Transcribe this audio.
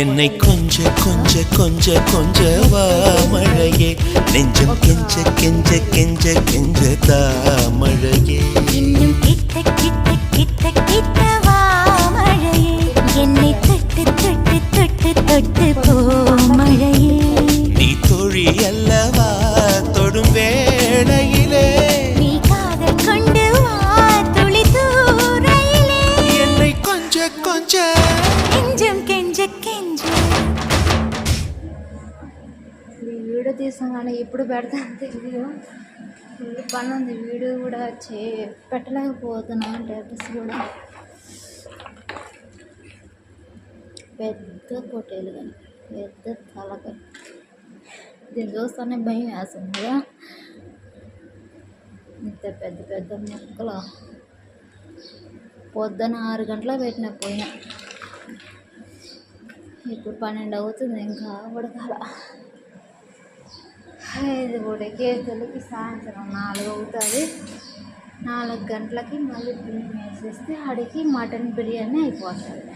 என்னை கொஞ்ச கொஞ்ச கொஞ்ச கொஞ்சவா மழையே நெஞ்சம் கெஞ்ச கெஞ்ச கெஞ்ச கெஞ்ச தாமழையே இன்னும் கிட்ட கிட்ட கிட்ட கிட்ட வா மழையே என்னை தொட்டு தொட்டு தொட்டு தொட்டு போ மழையே நீ தோழி அல்லவா தொடும் வேளையிலே நீ காதல் கொண்டு வா துளி தூரையிலே என்னை கொஞ்ச கொஞ்ச கெஞ்சம் கெஞ்ச கெஞ்ச వీడియో తీసాం కానీ ఎప్పుడు పెడతాను తెలియదు. ఫుల్ పని ఉంది. వీడియో కూడా పెట్టలేకపోతున్నాను. స్టేటస్ కూడా పెద్ద పొట్టేలు కానీ పెద్ద తలకాయ దీన్ని చూస్తానే భయం వేస్తుంది కదా. ఇంత పెద్ద పెద్ద మొక్కలు పొద్దున 6 గంటలకు పెట్టిన పోయినా ఇప్పుడు 12 అవుతుంది. ఇంకా ఉడకాల. ఇది ఉడికేసరికి సాయంత్రం 4 అవుతుంది. 4 గంటలకి మళ్ళీ బియ్యం వేసేస్తే ఆడికి మటన్ బిర్యానీ అయిపోతుంది.